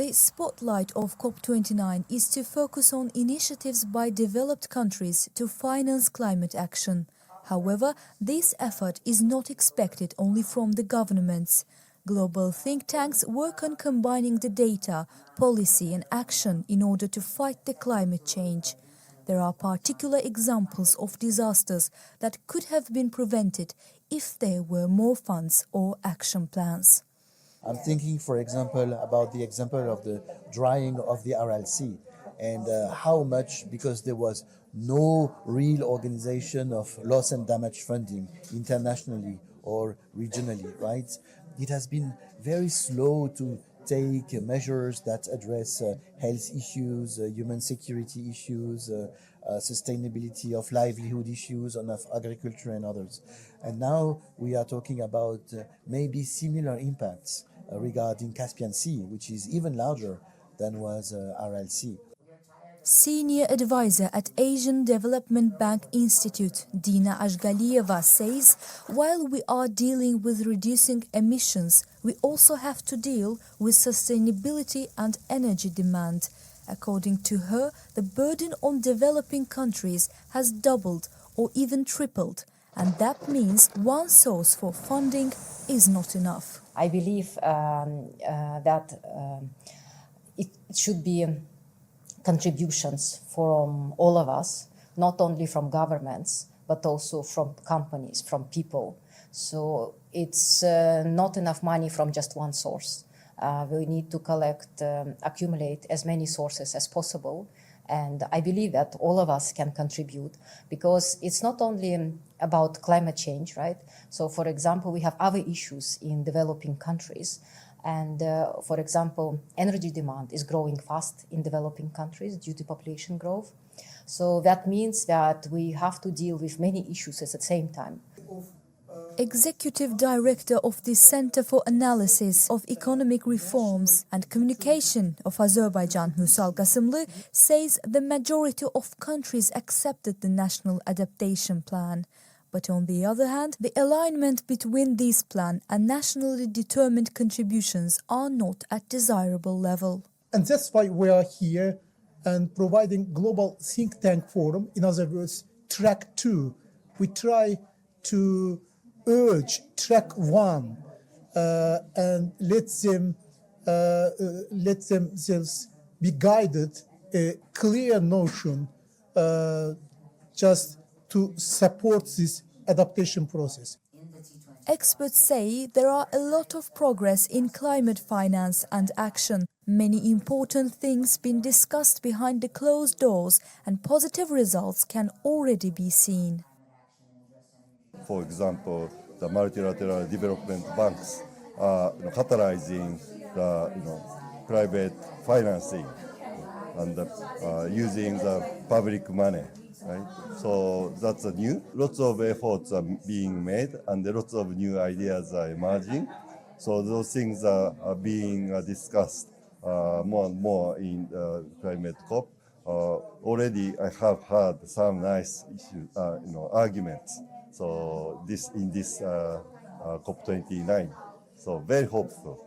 The spotlight of COP29 is to focus on initiatives by developed countries to finance climate action. However, this effort is not expected only from the governments. Global think tanks work on combining the data, policy and action in order to fight the climate change. There are particular examples of disasters that could have been prevented if there were more funds or action plans. I'm thinking, for example, about the example of the drying of the Aral Sea and how much, because there was no real organization of loss and damage funding internationally or regionally, right? It has been very slow to take measures that address health issues, human security issues, sustainability of livelihood issues, and of agriculture and others. And now we are talking about maybe similar impacts regarding Caspian Sea, which is even larger than was Aral Sea. Senior advisor at Asian Development Bank Institute, Dina Ashgalieva, says, while we are dealing with reducing emissions, we also have to deal with sustainability and energy demand. According to her, the burden on developing countries has doubled or even tripled, and that means one source for funding is not enough. I believe that it should be contributions from all of us, not only from governments, but also from companies, from people. So it's not enough money from just one source. We need to collect, accumulate as many sources as possible. And I believe that all of us can contribute because it's not only about climate change, right? So, for example, we have other issues in developing countries. And, for example, energy demand is growing fast in developing countries due to population growth. So that means that we have to deal with many issues at the same time. Executive Director of the Center for Analysis of Economic Reforms and Communication of Azerbaijan, Musal Qasımlı, says the majority of countries accepted the National Adaptation Plan. But on the other hand, the alignment between this plan and nationally determined contributions are not at desirable level. And that's why we are here and providing global think tank forum, in other words, track 2. We try to urge track 1 and let themselves be guided a clear notion just to support this adaptation process. Experts say there are a lot of progress in climate finance and action. Many important things been discussed behind the closed doors and positive results can already be seen. For example, the multilateral development banks are catalyzing the private financing and using the public money. Right? So that's new. Lots of efforts are being made and lots of new ideas are emerging. So those things are being discussed more and more in Climate COP. Already I have heard some nice issues, arguments. So in this COP29. So very hopeful.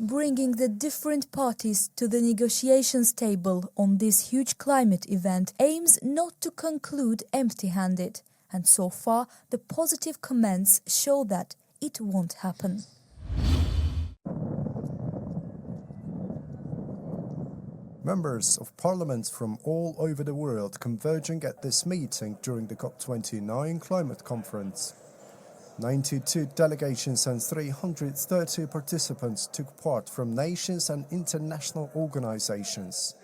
Bringing the different parties to the negotiations table on this huge climate event aims not to conclude empty-handed. And so far, the positive comments show that it won't happen. Members of parliaments from all over the world converging at this meeting during the COP29 climate conference. 92 delegations and 330 participants took part from nations and international organizations.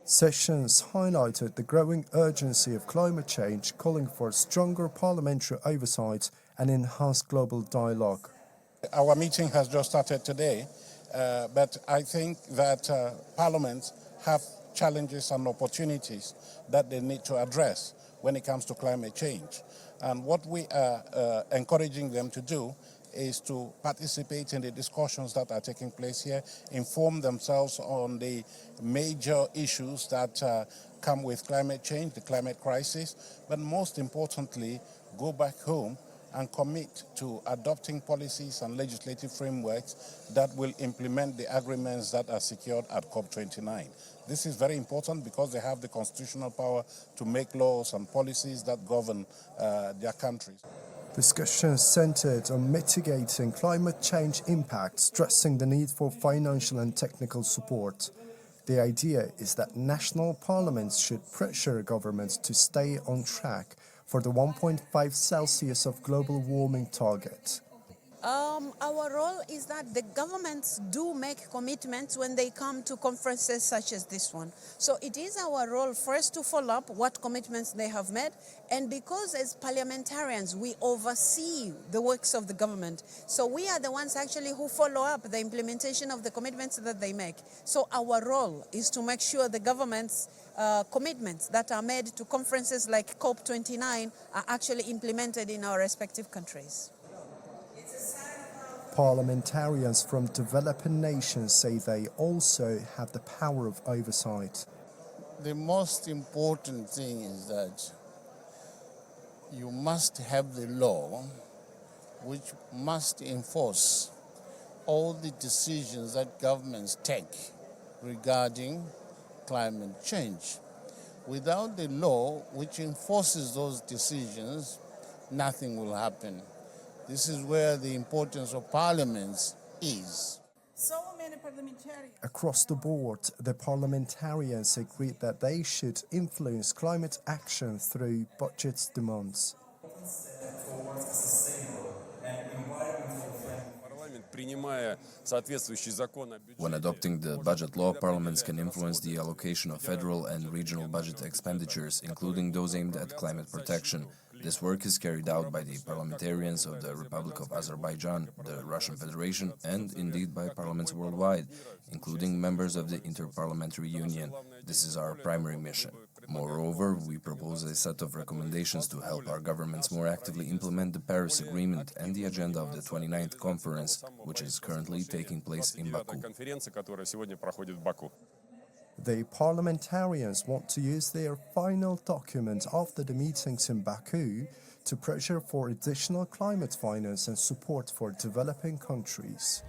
Sessions highlighted the growing urgency of climate change, calling for stronger parliamentary oversight and enhanced global dialogue. Our meeting has just started today, but I think that parliaments have challenges and opportunities that they need to address when it comes to climate change. And what we are encouraging them to do is to participate in the discussions that are taking place here, inform themselves on the major issues that come with climate change, the climate crisis, but most importantly, go back home and commit to adopting policies and legislative frameworks that will implement the agreements that are secured at COP29. This is very important because they have the constitutional power to make laws and policies that govern their countries. Discussions centered on mitigating climate change impacts, stressing the need for financial and technical support. The idea is that national parliaments should pressure governments to stay on track for the 1.5 Celsius of global warming target. Our role is that the governments do make commitments when they come to conferences such as this one. So it is our role first to follow up what commitments they have made, and because as parliamentarians we oversee the works of the government, so we are the ones actually who follow up the implementation of the commitments that they make. So our role is to make sure the government's commitments that are made to conferences like COP29 are actually implemented in our respective countries. Parliamentarians from developing nations say they also have the power of oversight. The most important thing is that you must have the law which must enforce all the decisions that governments take regarding climate change. Without the law which enforces those decisions, nothing will happen. This is where the importance of parliaments is. Across the board, the parliamentarians agreed that they should influence climate action through budget demands. When adopting the budget law, parliaments can influence the allocation of federal and regional budget expenditures, including those aimed at climate protection. This work is carried out by the parliamentarians of the Republic of Azerbaijan, the Russian Federation, and indeed by parliaments worldwide, including members of the Interparliamentary Union. This is our primary mission. Moreover, we propose a set of recommendations to help our governments more actively implement the Paris Agreement and the agenda of the 29th conference, which is currently taking place in Baku. The parliamentarians want to use their final document after the meetings in Baku to pressure for additional climate finance and support for developing countries.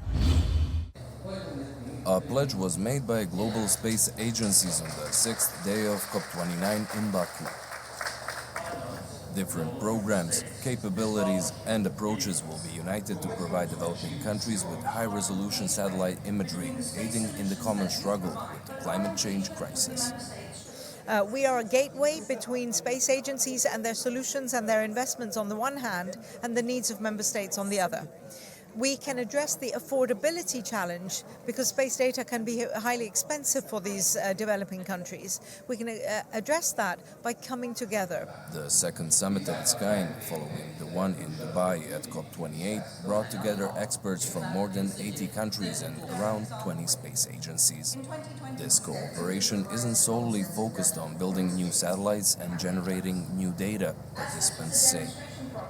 A pledge was made by global space agencies on the 6th day of COP29 in Baku. Different programs, capabilities, and approaches will be united to provide developing countries with high-resolution satellite imagery, aiding in the common struggle with the climate change crisis. We are a gateway between space agencies and their solutions and their investments on the one hand, and the needs of member states on the other. We can address the affordability challenge because space data can be highly expensive for these developing countries. We can address that by coming together. The second summit of its kind, following the one in Dubai at COP28, brought together experts from more than 80 countries and around 20 space agencies. This cooperation isn't solely focused on building new satellites and generating new data, participants say.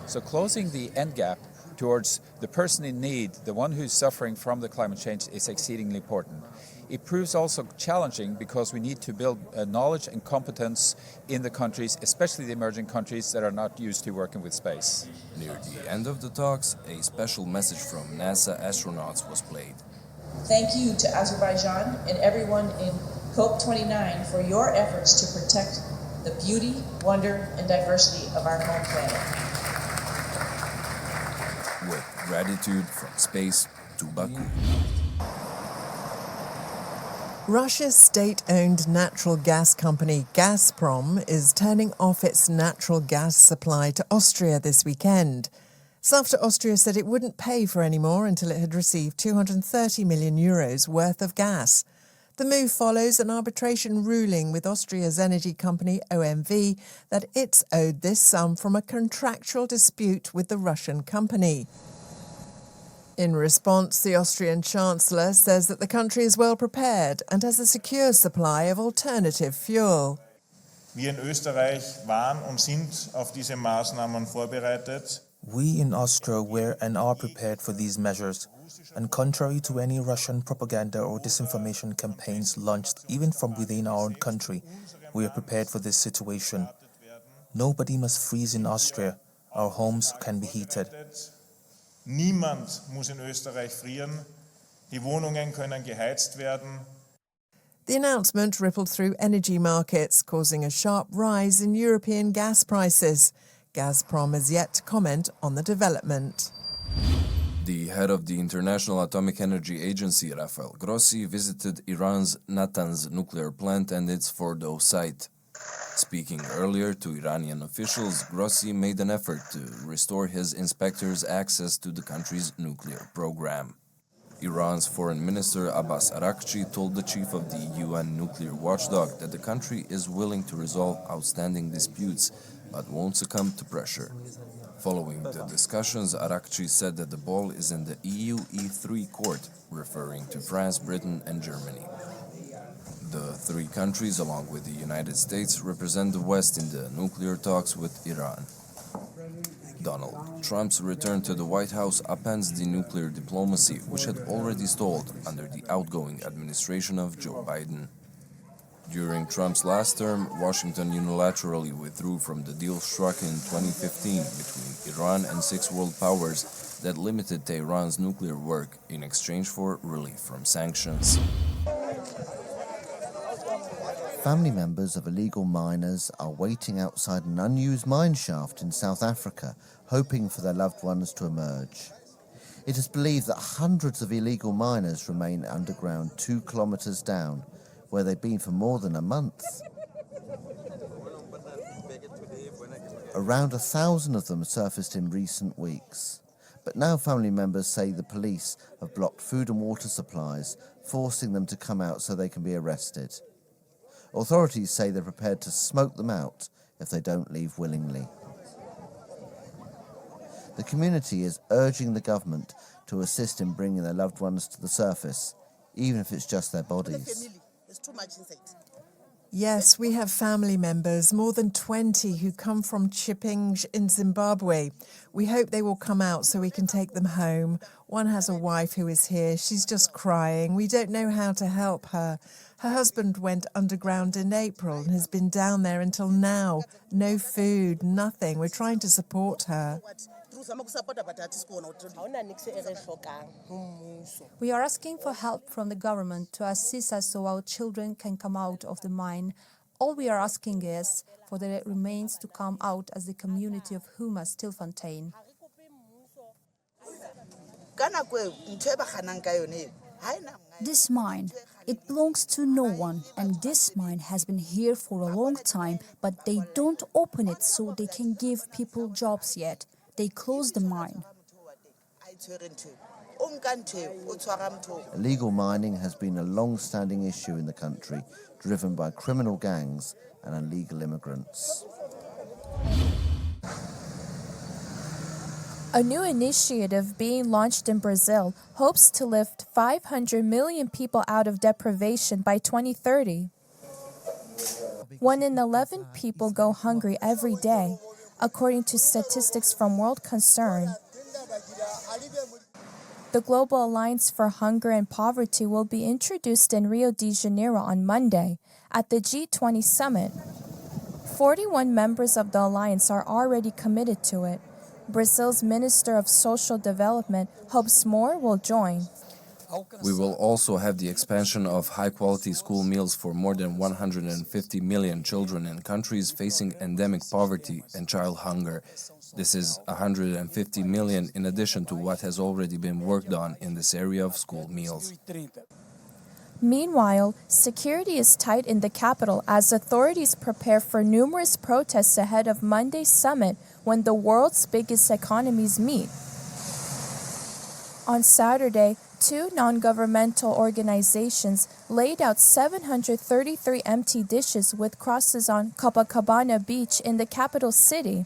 So closing the end gap towards the person in need, the one who's suffering from the climate change, is exceedingly important. It proves also challenging because we need to build knowledge and competence in the countries, especially the emerging countries that are not used to working with space. Near the end of the talks, a special message from NASA astronauts was played. Thank you to Azerbaijan and everyone in COP29 for your efforts to protect the beauty, wonder, and diversity of our home planet. With gratitude from space to Baku. Russia's state-owned natural gas company Gazprom is turning off its natural gas supply to Austria this weekend. It's after Austria said it wouldn't pay for any more until it had received 230 million euros worth of gas. The move follows an arbitration ruling with Austria's energy company OMV that it's owed this sum from a contractual dispute with the Russian company. In response, the Austrian Chancellor says that the country is well prepared and has a secure supply of alternative fuel. Wir in Österreich waren und sind auf diese Maßnahmen vorbereitet. We in Austria were and are prepared for these measures, and contrary to any Russian propaganda or disinformation campaigns launched even from within our own country, we are prepared for this situation. Nobody must freeze in Austria. our homes can be heated. Niemand muss in Österreich frieren. Die Wohnungen können geheizt werden. The announcement rippled through energy markets, causing a sharp rise in European gas prices. Gazprom has yet to comment on the development. The head of the International Atomic Energy Agency, Rafael Grossi, visited Iran's Natanz nuclear plant and its Fordow site. Speaking earlier to Iranian officials, Grossi made an effort to restore his inspectors' access to the country's nuclear program. Iran's Foreign Minister Abbas Araghchi told the chief of the UN nuclear watchdog that the country is willing to resolve outstanding disputes, but won't succumb to pressure. Following the discussions, Araghchi said that the ball is in the EU E3 court, referring to France, Britain and Germany. The three countries, along with the United States, represent the West in the nuclear talks with Iran. Donald Trump's return to the White House upends the nuclear diplomacy, which had already stalled under the outgoing administration of Joe Biden. During Trump's last term, Washington unilaterally withdrew from the deal struck in 2015 between Iran and 6 world powers that limited Tehran's nuclear work in exchange for relief from sanctions. Family members of illegal miners are waiting outside an unused mine shaft in South Africa, hoping for their loved ones to emerge. It is believed that hundreds of illegal miners remain underground 2 kilometers down, where they've been for more than a month. Around 1,000 of them surfaced in recent weeks. But now family members say the police have blocked food and water supplies, forcing them to come out so they can be arrested. Authorities say they're prepared to smoke them out if they don't leave willingly. The community is urging the government to assist in bringing their loved ones to the surface, even if it's just their bodies. There's too much inside. Yes, we have family members, more than 20, who come from Chipinge in Zimbabwe. We hope they will come out so we can take them home. One has a wife who is here. She's just crying. We don't know how to help her. Her husband went underground in April and has been down there until now. No food, nothing. We're trying to support her. We are asking for help from the government to assist us so our children can come out of the mine. All we are asking is for the remains to come out as the community of Huma Stilfontein. This mine, it belongs to no one, and this mine has been here for a long time, but they don't open it so they can give people jobs yet. They closed the mine. Illegal mining has been a long-standing issue in the country, driven by criminal gangs and illegal immigrants. A new initiative being launched in Brazil hopes to lift 500 million people out of deprivation by 2030. 1 in 11 people go hungry every day, according to statistics from World Concern. The Global Alliance for Hunger and Poverty will be introduced in Rio de Janeiro on Monday at the G20 summit. 41 members of the alliance are already committed to it. Brazil's Minister of Social Development hopes more will join. We will also have the expansion of high-quality school meals for more than 150 million children in countries facing endemic poverty and child hunger. This is 150 million in addition to what has already been worked on in this area of school meals. Meanwhile, security is tight in the capital as authorities prepare for numerous protests ahead of Monday's summit when the world's biggest economies meet. On Saturday, 2 non-governmental organizations laid out 733 empty dishes with crosses on Copacabana Beach in the capital city.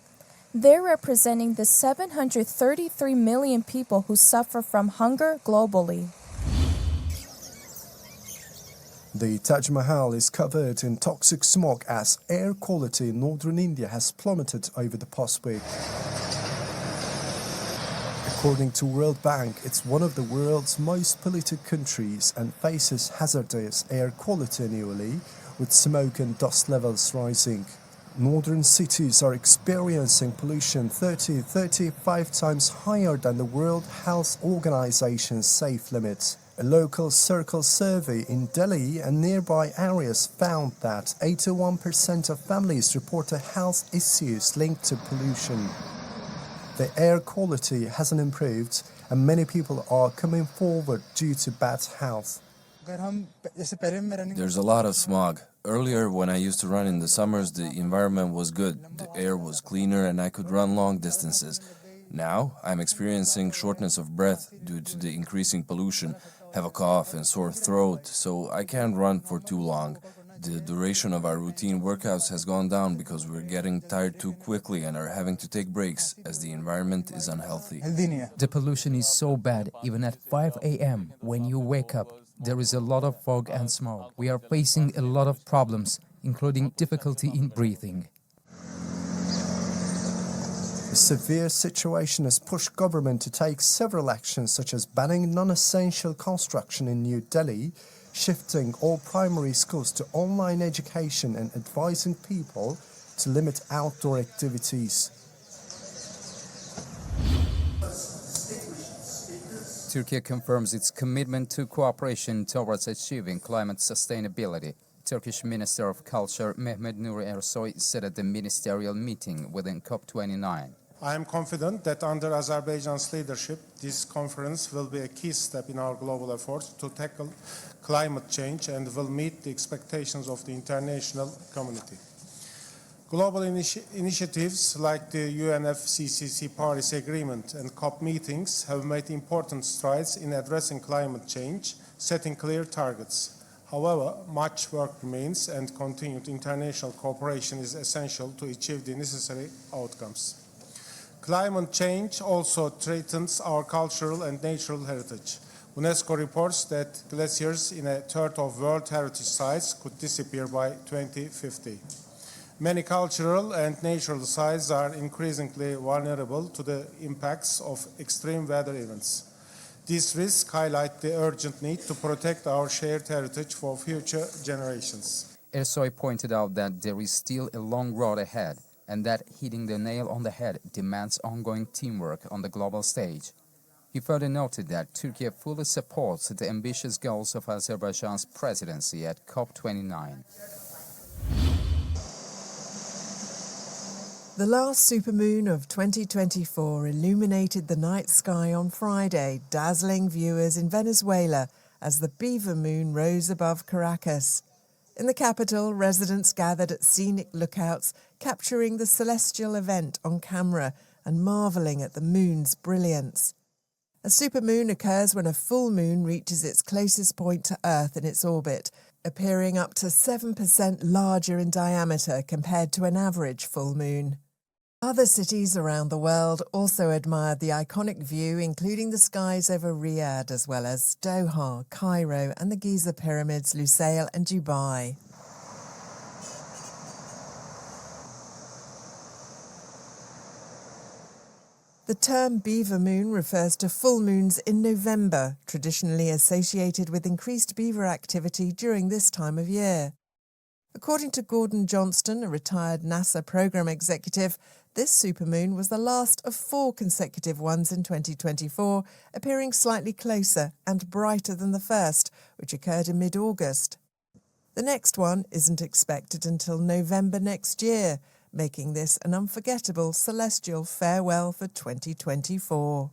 They're representing the 733 million people who suffer from hunger globally. The Taj Mahal is covered in toxic smog as air quality in northern India has plummeted over the past week. According to World Bank, it's one of the world's most polluted countries and faces hazardous air quality annually, with smoke and dust levels rising. Northern cities are experiencing pollution 35 times higher than the World Health Organization's safe limits. A local circle survey in Delhi and nearby areas found that 81% of families reported health issues linked to pollution. The air quality hasn't improved and many people are coming forward due to bad health. There's a lot of smog. Earlier, when I used to run in the summers, the environment was good. The air was cleaner and I could run long distances. Now, I'm experiencing shortness of breath due to the increasing pollution, have a cough and sore throat, so I can't run for too long. The duration of our routine workouts has gone down because we're getting tired too quickly and are having to take breaks as the environment is unhealthy. The pollution is so bad, even at 5 a.m. when you wake up. There is a lot of fog and smoke. We are facing a lot of problems, including difficulty in breathing. The severe situation has pushed government to take several actions such as banning non-essential construction in New Delhi, shifting all primary schools to online education and advising people to limit outdoor activities. Turkey confirms its commitment to cooperation towards achieving climate sustainability. Turkish Minister of Culture Mehmet Nuri Ersoy said at the ministerial meeting within COP29. I am confident that under Azerbaijan's leadership, this conference will be a key step in our global efforts to tackle climate change and will meet the expectations of the international community. Global initiatives like the UNFCCC Paris Agreement and COP meetings have made important strides in addressing climate change, setting clear targets. However, much work remains and continued international cooperation is essential to achieve the necessary outcomes. Climate change also threatens our cultural and natural heritage. UNESCO reports that glaciers in a third of World Heritage sites could disappear by 2050. Many cultural and natural sites are increasingly vulnerable to the impacts of extreme weather events. These risks highlight the urgent need to protect our shared heritage for future generations. Ersoy pointed out that there is still a long road ahead and that hitting the nail on the head demands ongoing teamwork on the global stage. He further noted that Turkey fully supports the ambitious goals of Azerbaijan's presidency at COP29. The last supermoon of 2024 illuminated the night sky on Friday, dazzling viewers in Venezuela as the beaver moon rose above Caracas. In the capital, residents gathered at scenic lookouts, capturing the celestial event on camera and marvelling at the moon's brilliance. A supermoon occurs when a full moon reaches its closest point to Earth in its orbit, appearing up to 7% larger in diameter compared to an average full moon. Other cities around the world also admired the iconic view, including the skies over Riyadh, as well as Doha, Cairo, and the Giza pyramids, Lusail, and Dubai. The term beaver moon refers to full moons in November, traditionally associated with increased beaver activity during this time of year. According to Gordon Johnston, a retired NASA program executive, this supermoon was the last of 4 consecutive ones in 2024, appearing slightly closer and brighter than the first, which occurred in mid-August. The next one isn't expected until November next year, making this an unforgettable celestial farewell for 2024.